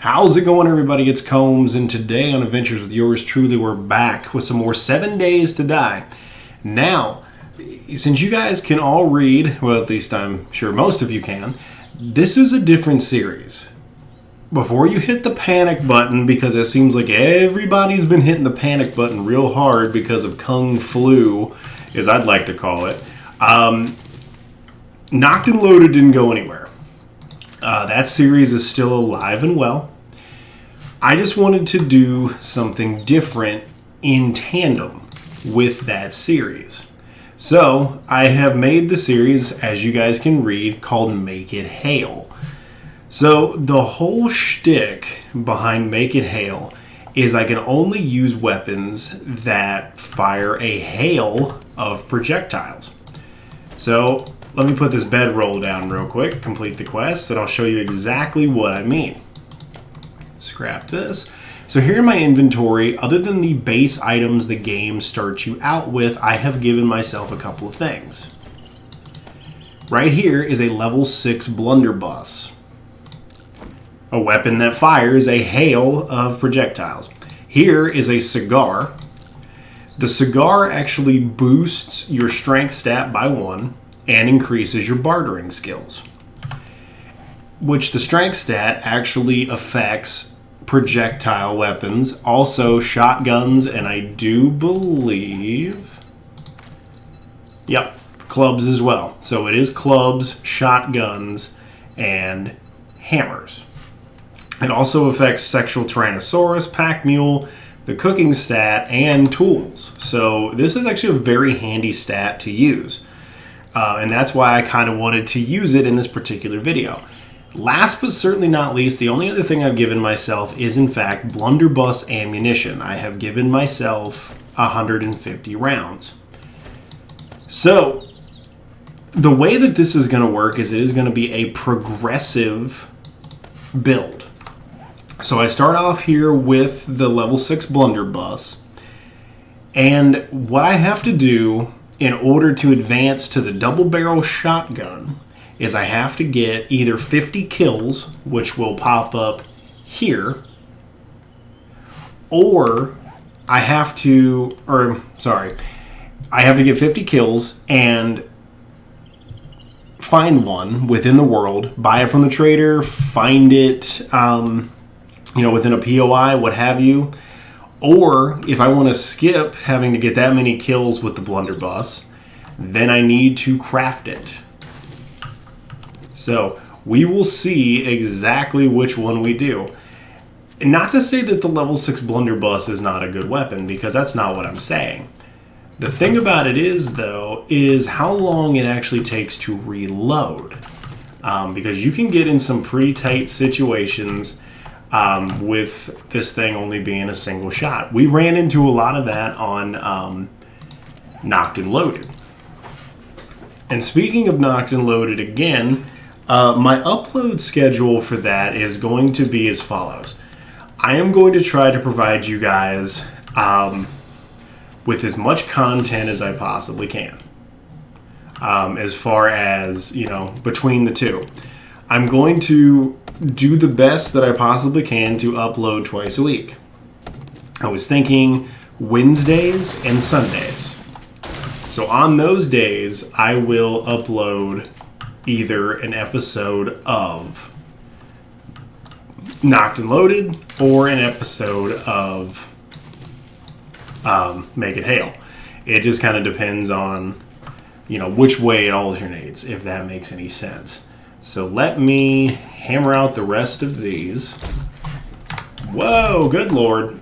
How's it going, everybody? It's Combs, and today on Adventures with yours truly, we're back with some more 7 Days to Die. Now, since you guys can all read, well, at least I'm sure most of you can, this is a different series. Before you hit the panic button, because it seems like everybody's been hitting the panic button real hard because of Kung Flu, as I'd like to call it, Knocked and Loaded didn't go anywhere. That series is still alive and well. I just wanted to do something different in tandem with that series. So I have made the series, as you guys can read, called Make It Hail. So the whole shtick behind Make It Hail is I can only use weapons that fire a hail of projectiles. So let me put this bedroll down real quick, complete the quest, and I'll show you exactly what I mean. Scrap this. So here in my inventory, other than the base items the game starts you out with, I have given myself a couple of things. Right here is a level 6 blunderbuss, a weapon that fires a hail of projectiles. Here is a cigar. The cigar actually boosts your strength stat by 1 and increases your bartering skills, which the strength stat actually affects projectile weapons, also shotguns, and I do believe, yep, clubs as well. So it is clubs, shotguns, and hammers. It also affects sexual tyrannosaurus, pack mule, the cooking stat, and tools. So this is actually a very handy stat to use. And that's why I kind of wanted to use it in this particular video. Last but certainly not least, the only other thing I've given myself is, in fact, blunderbuss ammunition. I have given myself 150 rounds. So, the way that this is going to work is it is going to be a progressive build. So I start off here with the level 6 blunderbuss. And what I have to do in order to advance to the double barrel shotgun is I have to get either 50 kills, which will pop up here, or I have to get 50 kills and find one within the world, buy it from the trader, find it, within a POI, what have you. Or if I want to skip having to get that many kills with the blunderbuss, then I need to craft it. So we will see exactly which one we do. And not to say that the level 6 blunderbuss is not a good weapon, because that's not what I'm saying. The thing about it is, though, is how long it actually takes to reload. Because you can get in some pretty tight situations with this thing only being a single shot. We ran into a lot of that on Knocked and Loaded. And speaking of Knocked and Loaded again, my upload schedule for that is going to be as follows. I am going to try to provide you guys with as much content as I possibly can. As far as, between the two. I'm going to do the best that I possibly can to upload twice a week. I was thinking Wednesdays and Sundays. So on those days, I will upload either an episode of Knocked and Loaded or an episode of Make It Hail. It just kind of depends on, which way it alternates, if that makes any sense. So let me hammer out the rest of these. Whoa, good lord.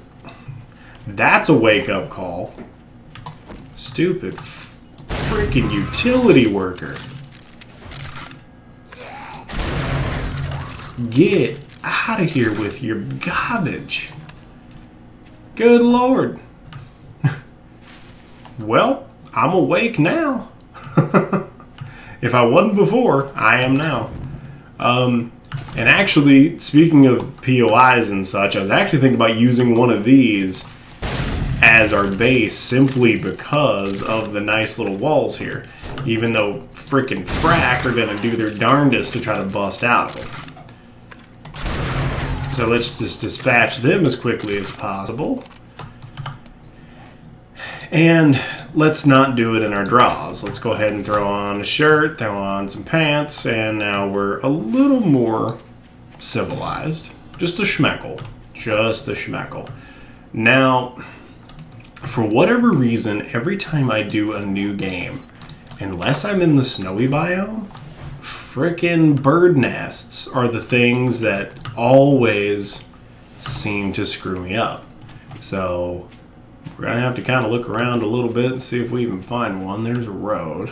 That's a wake-up call. Stupid freaking utility worker. Get out of here with your garbage. Good lord. Well, I'm awake now. If I wasn't before, I am now. And actually, speaking of POIs and such, I was actually thinking about using one of these as our base simply because of the nice little walls here. Even though frickin' frack are going to do their darndest to try to bust out of them. So let's just dispatch them as quickly as possible. And let's not do it in our draws. Let's go ahead and throw on a shirt, throw on some pants, and now we're a little more civilized. Just a schmeckle. Just a schmeckle. Now, for whatever reason, every time I do a new game, unless I'm in the snowy biome, frickin' bird nests are the things that always seem to screw me up. So we're gonna have to kind of look around a little bit and see if we even find one. There's a road.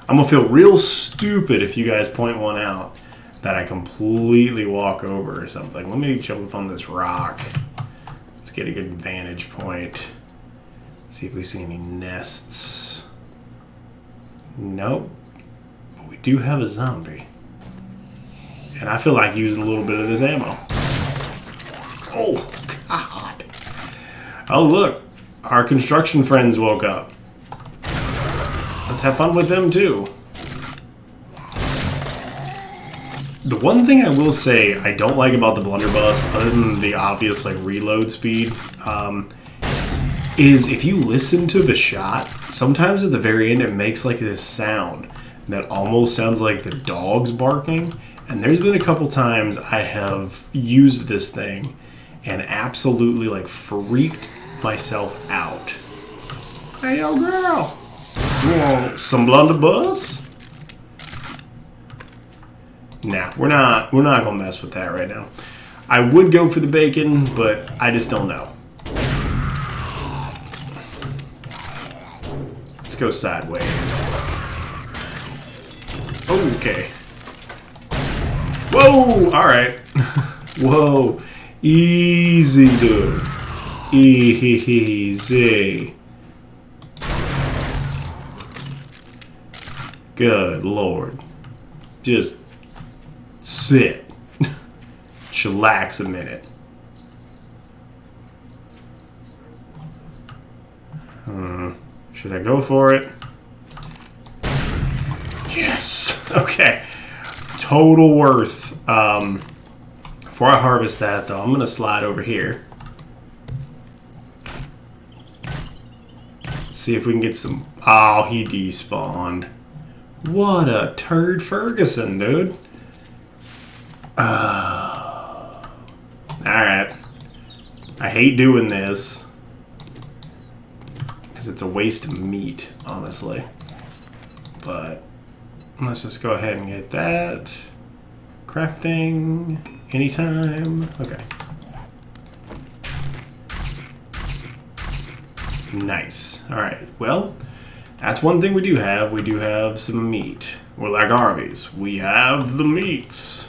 I'm gonna feel real stupid if you guys point one out that I completely walk over or something. Let me jump up on this rock. Let's get a good vantage point. See if we see any nests. Nope. But we do have a zombie. And I feel like using a little bit of this ammo. Oh, God. Oh, look. Our construction friends woke up. Let's have fun with them, too. The one thing I will say I don't like about the blunderbuss, other than the obvious like reload speed, is if you listen to the shot, sometimes at the very end it makes like this sound that almost sounds like the dog's barking. And there's been a couple times I have used this thing and absolutely like freaked myself out. Hey, yo, girl. You want some blunderbuss? Nah, we're not gonna mess with that right now. I would go for the bacon, but I just don't know. Let's go sideways. Okay. Whoa! Alright. Whoa. Easy, dude. Easy. Good Lord. Just sit. Chillax a minute. Should I go for it? Yes. Okay. Total worth. Before I harvest that, though, I'm going to slide over here. See if we can get some... Oh, he despawned. What a turd Ferguson, dude. Alright. I hate doing this. Because it's a waste of meat, honestly. But let's just go ahead and get that. Crafting. Anytime. Okay. Nice. Alright. Well, that's one thing we do have. We do have some meat. We're like Arby's. We have the meats.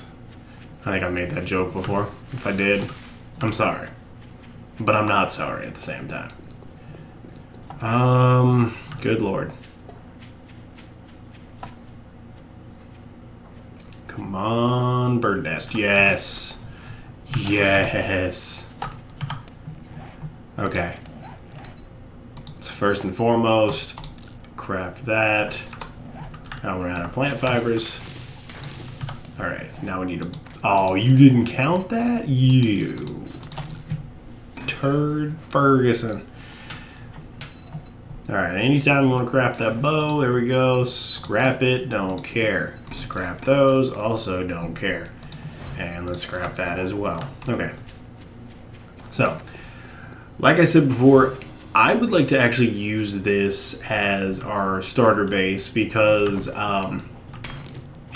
I think I made that joke before. If I did, I'm sorry. But I'm not sorry at the same time. Good Lord. Come on, bird nest. Yes. Yes. Okay. So first and foremost, craft that. Now we're out of plant fibers. Alright, now we need a... Oh, you didn't count that? You. Turd Ferguson. Alright, anytime you want to craft that bow, there we go. Scrap it, don't care. Scrap those, also don't care. And let's scrap that as well. Okay. So, like I said before, I would like to actually use this as our starter base because,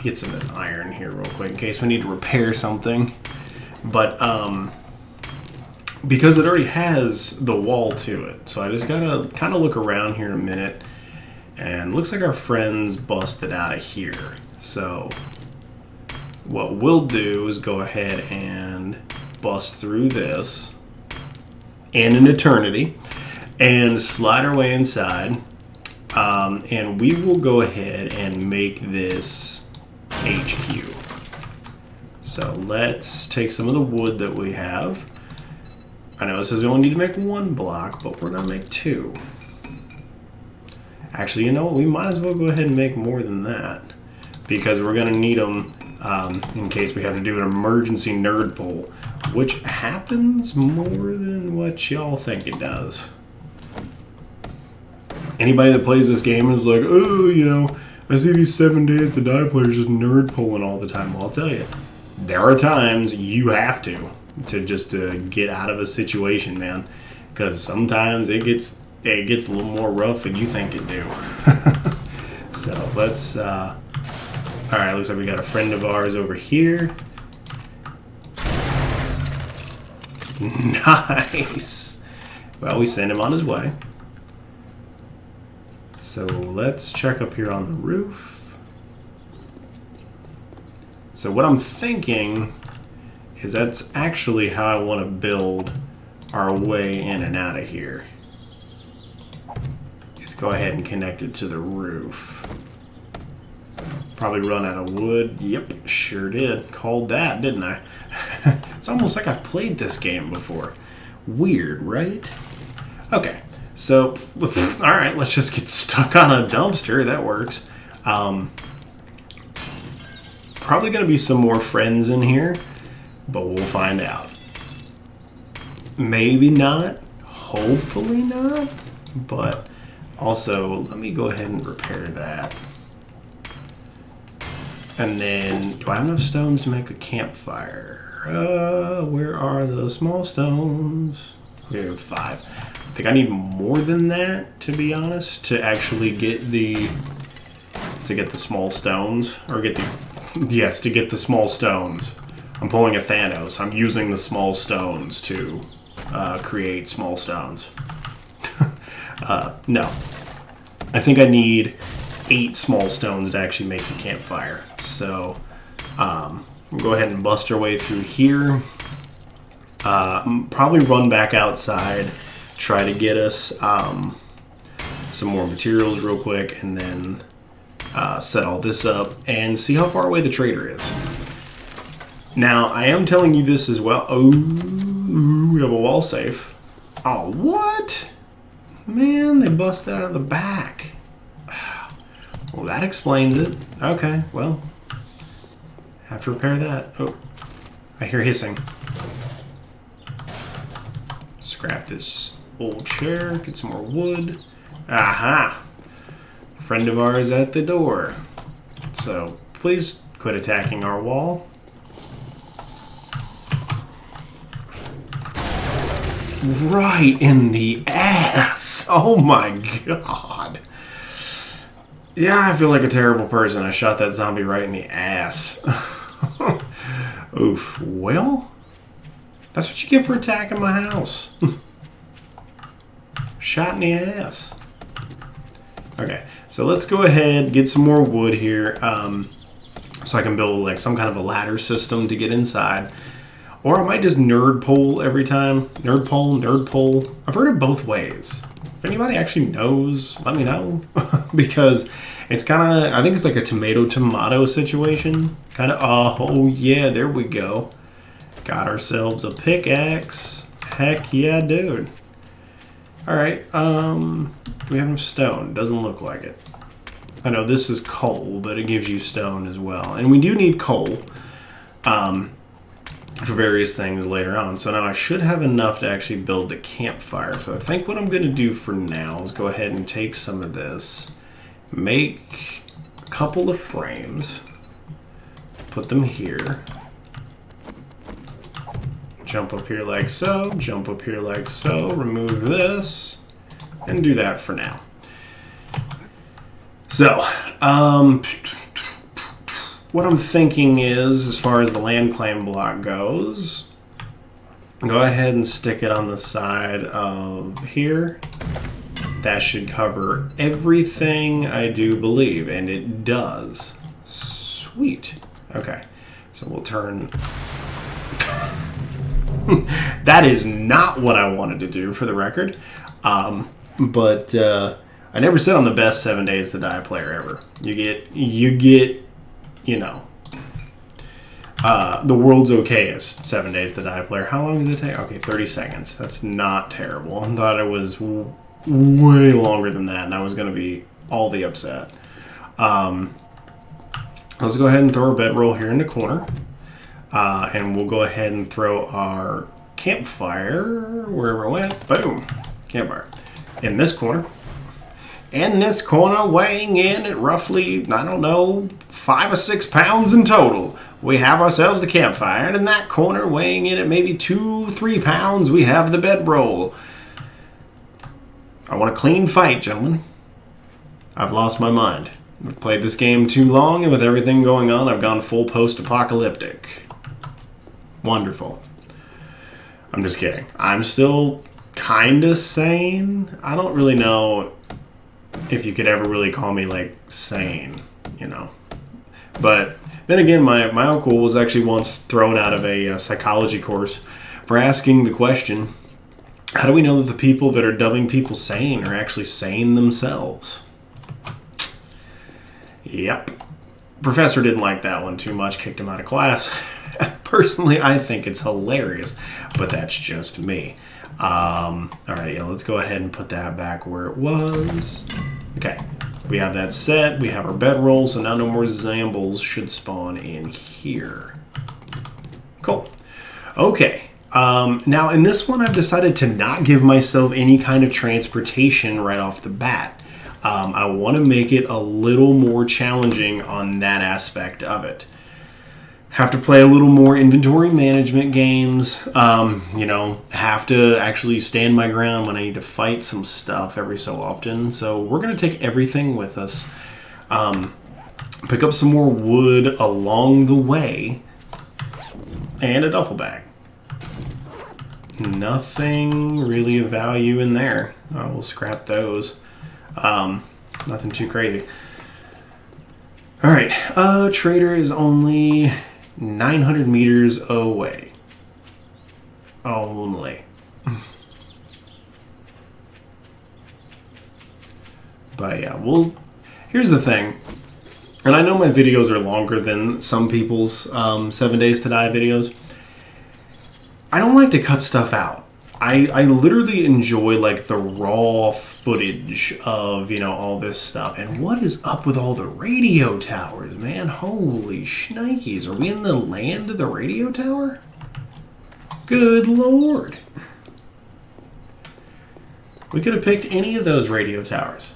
get some of this iron here real quick in case we need to repair something. But, because it already has the wall to it. So I just gotta kind of look around here a minute. And looks like our friends busted out of here. So what we'll do is go ahead and bust through this in an eternity and slide our way inside. And we will go ahead and make this HQ. So let's take some of the wood that we have. I know it says we only need to make one block, but we're going to make two. Actually, you know what? We might as well go ahead and make more than that. Because we're going to need them in case we have to do an emergency nerd pull, which happens more than what y'all think it does. Anybody that plays this game is like, oh, you know, I see these 7 days to die players just nerd pulling all the time. Well, I'll tell you, there are times you have to just get out of a situation, man, because sometimes it gets a little more rough than you think it do. So let's. All right, looks like we got a friend of ours over here. Nice. Well, we sent him on his way. So let's check up here on the roof. So what I'm thinking is that's actually how I want to build our way in and out of here. Just go ahead and connect it to the roof. Probably run out of wood. Yep, sure did. Called that, didn't I? It's almost like I've played this game before. Weird, right? Okay, so, all right, let's just get stuck on a dumpster. That works. Probably going to be some more friends in here, but we'll find out. Maybe not. Hopefully not. But also, let me go ahead and repair that. And then, do I have enough stones to make a campfire? Where are those small stones? We have 5. I think I need more than that, to be honest, to actually get the small stones, or get the to get the small stones. I'm pulling a Thanos. I'm using the small stones to create small stones. No, I think I need 8 small stones to actually make the campfire. So we'll go ahead and bust our way through here. Probably run back outside, try to get us some more materials real quick, and then set all this up and see how far away the trader is. Now, I am telling you this as well. Oh, we have a wall safe. Oh, what? Man, they busted out of the back. Well, that explains it. Okay, well, have to repair that. Oh, I hear hissing. Scrap this old chair, get some more wood. Aha! Friend of ours at the door. So, please quit attacking our wall. Right in the ass! Oh my god. Yeah, I feel like a terrible person. I shot that zombie right in the ass. Oof. Well, that's what you get for attacking my house. Shot in the ass. Okay, so let's go ahead, get some more wood here, so I can build like some kind of a ladder system to get inside. Or I might just nerd pole every time. Nerd pole. I've heard it both ways. If anybody actually knows, let me know. Because it's kind of, I think it's like a tomato situation. Kind of, oh yeah, there we go. Got ourselves a pickaxe. Heck yeah, dude. Alright, do we have enough stone? Doesn't look like it. I know this is coal, but it gives you stone as well. And we do need coal for various things later on. So now I should have enough to actually build the campfire. So I think what I'm going to do for now is go ahead and take some of this, make a couple of frames, put them here, jump up here like so, jump up here like so, remove this, and do that for now. So, what I'm thinking is, as far as the land claim block goes, go ahead and stick it on the side of here. That should cover everything, I do believe, and it does. Sweet. Okay, so we'll turn... That is not what I wanted to do, for the record. But I never said I'm the best 7 Days to Die player ever. You get, you know, the world's okayest 7 Days to Die player. How long does it take? Okay, 30 seconds. That's not terrible. I thought it was way longer than that, and I was going to be all the upset. Let's go ahead and throw our bedroll here in the corner. And we'll go ahead and throw our campfire wherever it went. Boom. Campfire. In this corner. And this corner weighing in at roughly, I don't know, 5 or 6 pounds in total. We have ourselves the campfire. And in that corner weighing in at maybe 2-3 pounds, we have the bedroll. I want a clean fight, gentlemen. I've lost my mind. I've played this game too long, and with everything going on, I've gone full post-apocalyptic. Wonderful. I'm just kidding. I'm still kind of sane. I don't really know if you could ever really call me, like, sane, you know. But then again, my uncle was actually once thrown out of a psychology course for asking the question, how do we know that the people that are dubbing people sane are actually sane themselves? Yep. Professor didn't like that one too much, kicked him out of class. Personally, I think it's hilarious, but that's just me. All right, yeah, let's go ahead and put that back where it was. Okay, we have that set. We have our bedroll, so now no more Zambles should spawn in here. Cool. Okay. Now, in this one, I've decided to not give myself any kind of transportation right off the bat. I want to make it a little more challenging on that aspect of it. Have to play a little more inventory management games. You know, have to actually stand my ground when I need to fight some stuff every so often. So we're going to take everything with us. Pick up some more wood along the way. And a duffel bag. Nothing really of value in there. We'll scrap those. Nothing too crazy. All right. Trader is only 900 meters away. Only. But yeah, here's the thing. And I know my videos are longer than some people's 7 Days to Die videos. I don't like to cut stuff out. I literally enjoy like the raw footage of, you know, all this stuff. And what is up with all the radio towers, man? Holy shnikes. Are we in the land of the radio tower? Good Lord. We could have picked any of those radio towers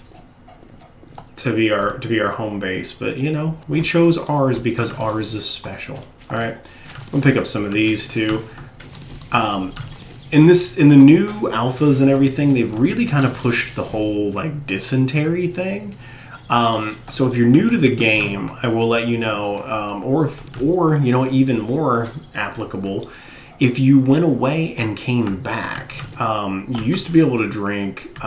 to be our home base, but you know, we chose ours because ours is special. All right. We'll pick up some of these too. In the new alphas and everything, they've really kind of pushed the whole like dysentery thing. So if you're new to the game, I will let you know, or you know, even more applicable, if you went away and came back, you used to be able to drink,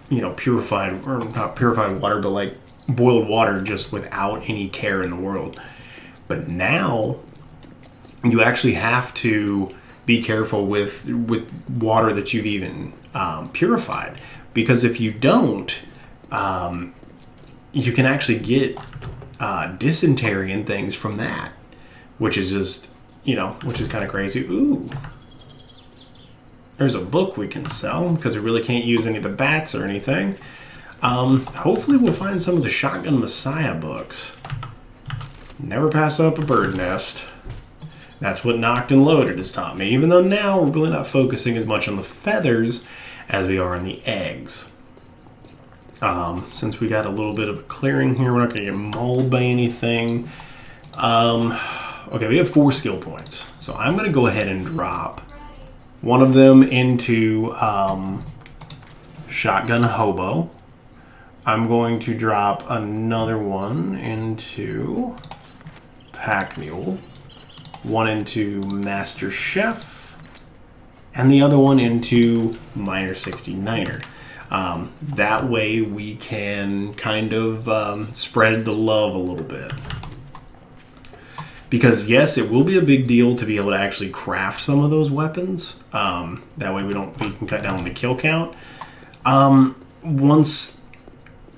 you know, purified, or not purified water, but like boiled water just without any care in the world. But now you actually have to be careful with water that you've even purified, because if you don't, you can actually get dysentery and things from that, which is just, you know, which is kind of crazy. Ooh, there's a book we can sell because we really can't use any of the bats or anything. Hopefully we'll find some of the Shotgun Messiah books. Never pass up a bird nest. That's what Knocked and Loaded has taught me, even though now we're really not focusing as much on the feathers as we are on the eggs. Since we got a little bit of a clearing here, we're not going to get mauled by anything. Okay, we have 4 skill points. So I'm going to go ahead and drop one of them into Shotgun Hobo. I'm going to drop another one into Pack Mule. One into Master Chef, and the other one into Miner 69er. That way we can kind of spread the love a little bit. Because yes, it will be a big deal to be able to actually craft some of those weapons. That way we can cut down the kill count.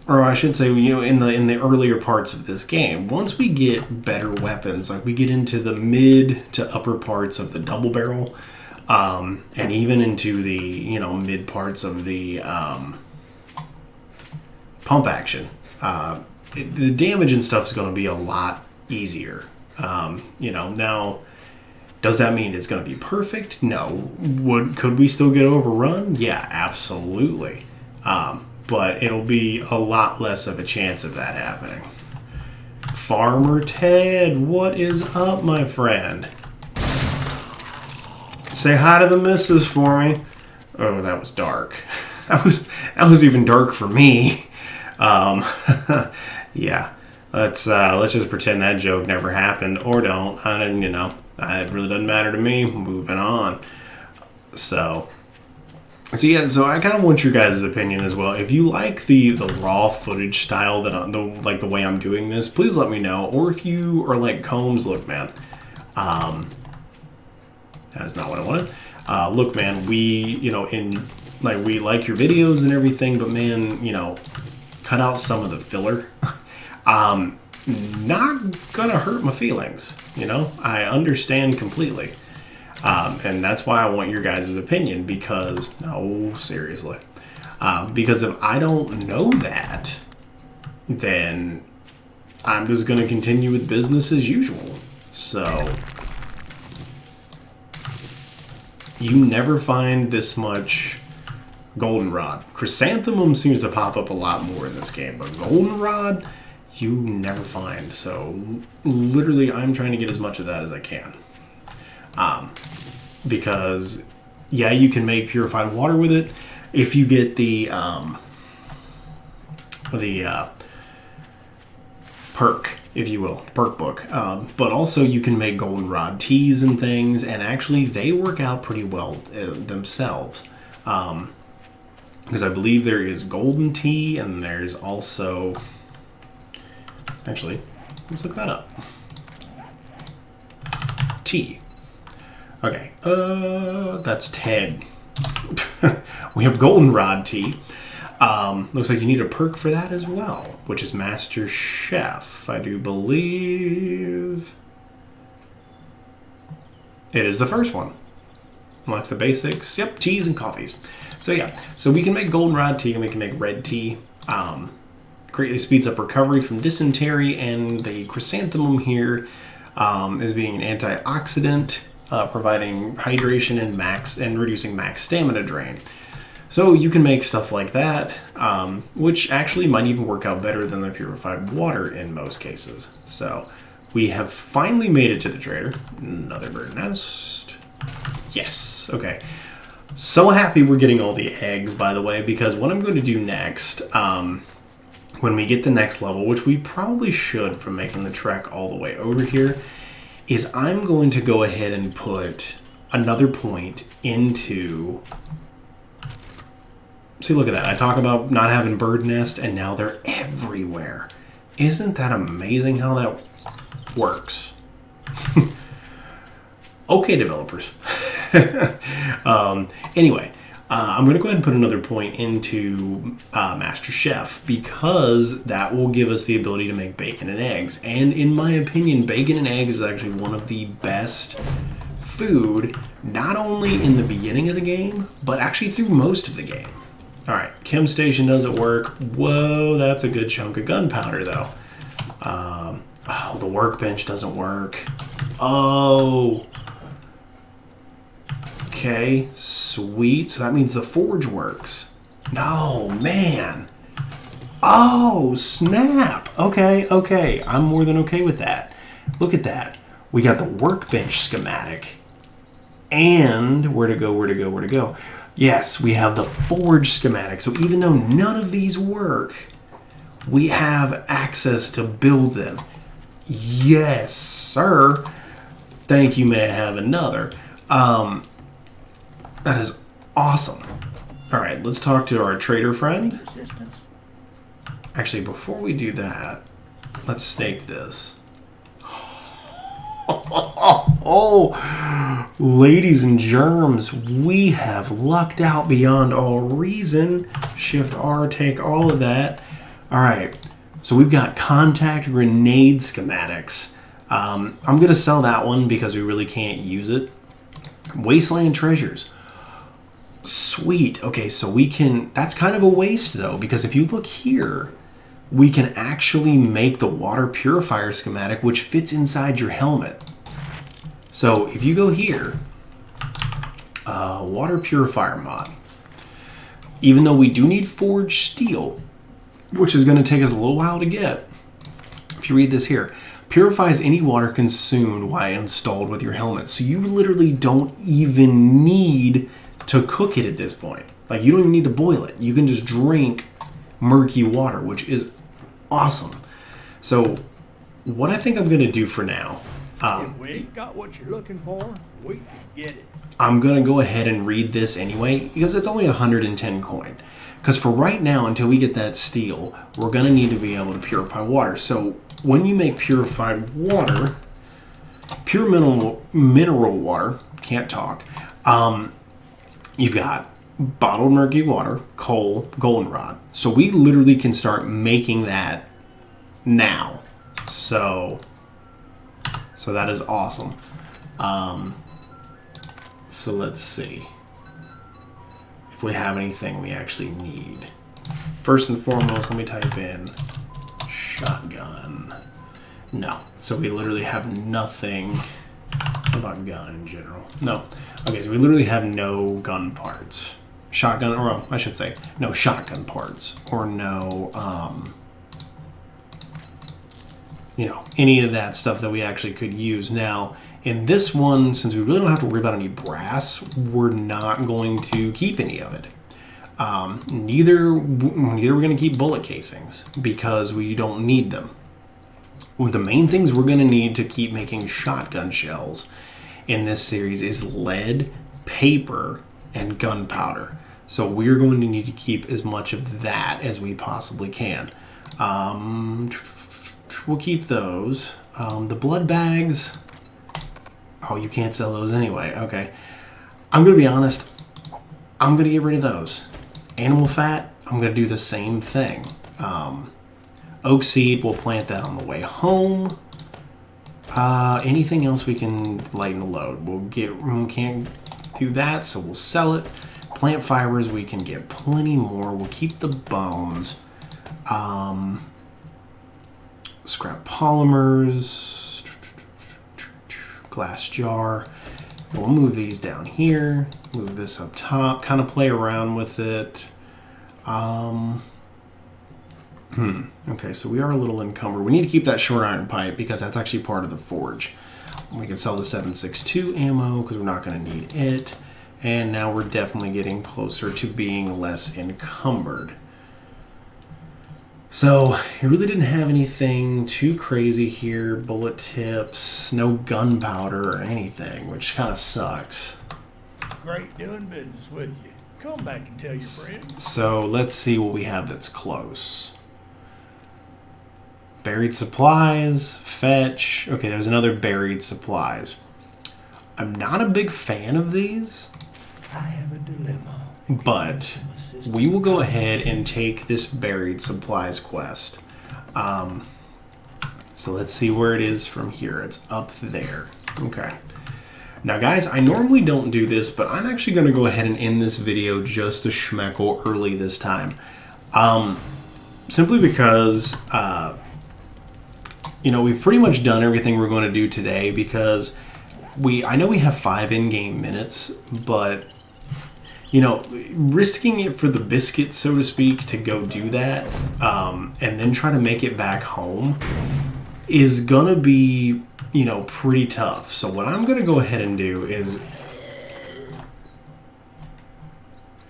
Or I should say, you know, in the earlier parts of this game, once we get better weapons, like we get into the mid to upper parts of the double barrel, and even into the, you know, mid parts of the pump action, the damage and stuff is going to be a lot easier. Now, does that mean it's going to be perfect? No. Could we still get overrun? Yeah, absolutely. But it'll be a lot less of a chance of that happening. Farmer Ted, what is up, my friend? Say hi to the missus for me. Oh, that was dark. That was even dark for me. Yeah. Let's just pretend that joke never happened, or don't. It really doesn't matter to me. Moving on. So I kind of want your guys' opinion as well. If you like the raw footage style the way I'm doing this, please let me know. Or if you are like Combs, look, man, that is not what I wanted. Look, man, we like your videos and everything, but man, cut out some of the filler. Not gonna hurt my feelings. I understand completely. And that's why I want your guys' opinion, because, no, seriously. Because if I don't know that, then I'm just going to continue with business as usual. So, you never find this much goldenrod. Chrysanthemum seems to pop up a lot more in this game, but goldenrod, you never find. So, literally, I'm trying to get as much of that as I can. Because, yeah, you can make purified water with it if you get the perk, if you will, perk book. But also you can make goldenrod teas and things, and actually they work out pretty well themselves. Because I believe there is golden tea, and there's also... Actually, let's look that up. Tea. Okay, that's Ted. We have goldenrod tea. Looks like you need a perk for that as well, which is Master Chef, I do believe. It is the first one. Likes the basics. Yep, teas and coffees. So yeah, so we can make goldenrod tea and we can make red tea. Greatly speeds up recovery from dysentery, and the chrysanthemum here is being an antioxidant. Providing hydration and reducing max stamina drain. So you can make stuff like that, which actually might even work out better than the purified water in most cases. So we have finally made it to the trader. Another bird nest. Yes. Okay. So happy we're getting all the eggs, by the way, because what I'm going to do next, when we get the next level, which we probably should from making the trek all the way over here, is I'm going to go ahead and put another point into... See, look at that. I talk about not having bird nest, and now they're everywhere. Isn't that amazing how that works? Okay, developers. Anyway, I'm going to go ahead and put another point into Master Chef, because that will give us the ability to make bacon and eggs. And in my opinion, bacon and eggs is actually one of the best food, not only in the beginning of the game, but actually through most of the game. All right, chem station doesn't work. Whoa, that's a good chunk of gunpowder, though. Oh, the workbench doesn't work. Oh. Okay, sweet. So that means the forge works. No, man. Oh, snap. Okay. I'm more than okay with that. Look at that. We got the workbench schematic. And where to go? Yes, we have the forge schematic. So even though none of these work, we have access to build them. Yes, sir. Thank you, may I have another. That is awesome. All right, let's talk to our trader friend. Actually, before we do that, let's snake this. Oh, ladies and germs, we have lucked out beyond all reason. Shift R, take all of that. All right, so we've got contact grenade schematics. I'm going to sell that one because we really can't use it. Wasteland treasures. Sweet. Okay, so we can... That's kind of a waste, though, because if you look here, we can actually make the water purifier schematic, which fits inside your helmet. So if you go here, water purifier mod, even though we do need forged steel, which is going to take us a little while to get, if you read this here, purifies any water consumed while installed with your helmet. So you literally don't even need to cook it at this point. Like, you don't even need to boil it. You can just drink murky water, which is awesome. So what I think I'm going to do for now, if we ain't got what you're looking for, we can get it. I'm going to go ahead and read this anyway, because it's only 110 coin. Because for right now, until we get that steel, we're going to need to be able to purify water. So when you make purified water, pure mineral water, can't talk, you've got bottled murky water, coal, goldenrod. So we literally can start making that now. So that is awesome. So let's see if we have anything we actually need. First and foremost, let me type in shotgun. No. So we literally have nothing. What about gun in general? No. Okay, so we literally have no gun parts. Shotgun, or I should say, no shotgun parts, or no, any of that stuff that we actually could use. Now, in this one, since we really don't have to worry about any brass, we're not going to keep any of it. Neither we're going to keep bullet casings, because we don't need them. The main things we're going to need to keep making shotgun shells in this series is lead, paper, and gunpowder. So we're going to need to keep as much of that as we possibly can. We'll keep those. The blood bags, oh, you can't sell those anyway. Okay. I'm going to be honest. I'm going to get rid of those. Animal fat, I'm going to do the same thing. Oak seed, we'll plant that on the way home. Anything else we can lighten the load. We can't do that, so we'll sell it. Plant fibers, we can get plenty more. We'll keep the bones. Scrap polymers. Glass jar. We'll move these down here. Move this up top. Kind of play around with it. Okay, so we are a little encumbered. We need to keep that short iron pipe because that's actually part of the forge. We can sell the 7.62 ammo because we're not going to need it. And now we're definitely getting closer to being less encumbered. So, he really didn't have anything too crazy here. Bullet tips, no gunpowder or anything, which kind of sucks. Great doing business with you. Come back and tell your friends. So, let's see what we have that's close. Buried supplies, fetch. Okay, there's another buried supplies. I'm not a big fan of these. I have a dilemma. But we will go ahead and take this buried supplies quest. So let's see where it is from here. It's up there. Okay. Now, guys, I normally don't do this, but I'm actually going to go ahead and end this video just a schmeckle early this time. Simply because, we've pretty much done everything we're going to do today because I know we have 5 in-game minutes, but risking it for the biscuit, so to speak, to go do that, and then try to make it back home is gonna be, pretty tough. So what I'm gonna go ahead and do is,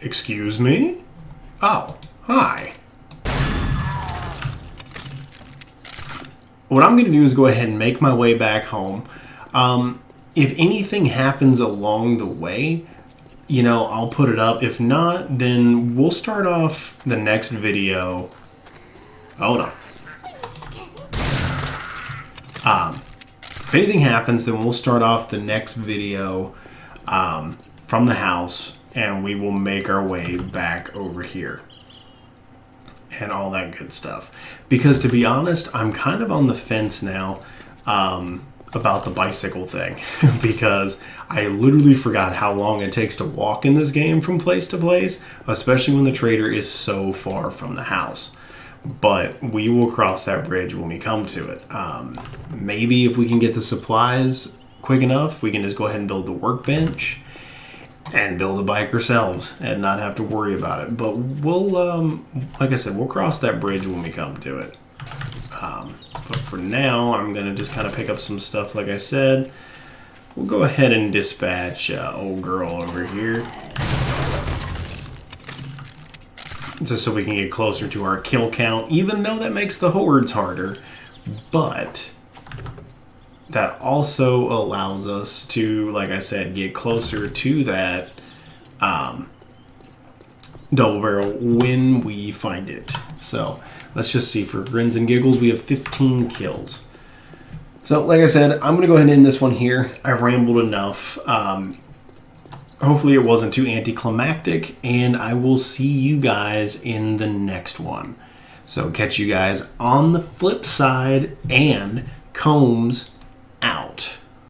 excuse me? Oh, hi. What I'm gonna do is go ahead and make my way back home. If anything happens along the way, I'll put it up. If not, then we'll start off the next video. Hold on. If anything happens, then we'll start off the next video from the house, and we will make our way back over here. And all that good stuff. Because to be honest, I'm kind of on the fence now about the bicycle thing. Because I literally forgot how long it takes to walk in this game from place to place, especially when the trader is so far from the house. but we will cross that bridge when we come to it. Maybe if we can get the supplies quick enough, we can just go ahead and build the workbench and build a bike ourselves and not have to worry about it. But we'll, like I said, we'll cross that bridge when we come to it. But for now, I'm going to just kind of pick up some stuff, like I said. We'll go ahead and dispatch old girl over here, just so we can get closer to our kill count, even though that makes the hordes harder. But that also allows us to, like I said, get closer to that double barrel when we find it. So let's just see. For grins and giggles, we have 15 kills. So like I said, I'm going to go ahead and end this one here. I've rambled enough. Hopefully it wasn't too anticlimactic, and I will see you guys in the next one. So catch you guys on the flip side, and Combs out.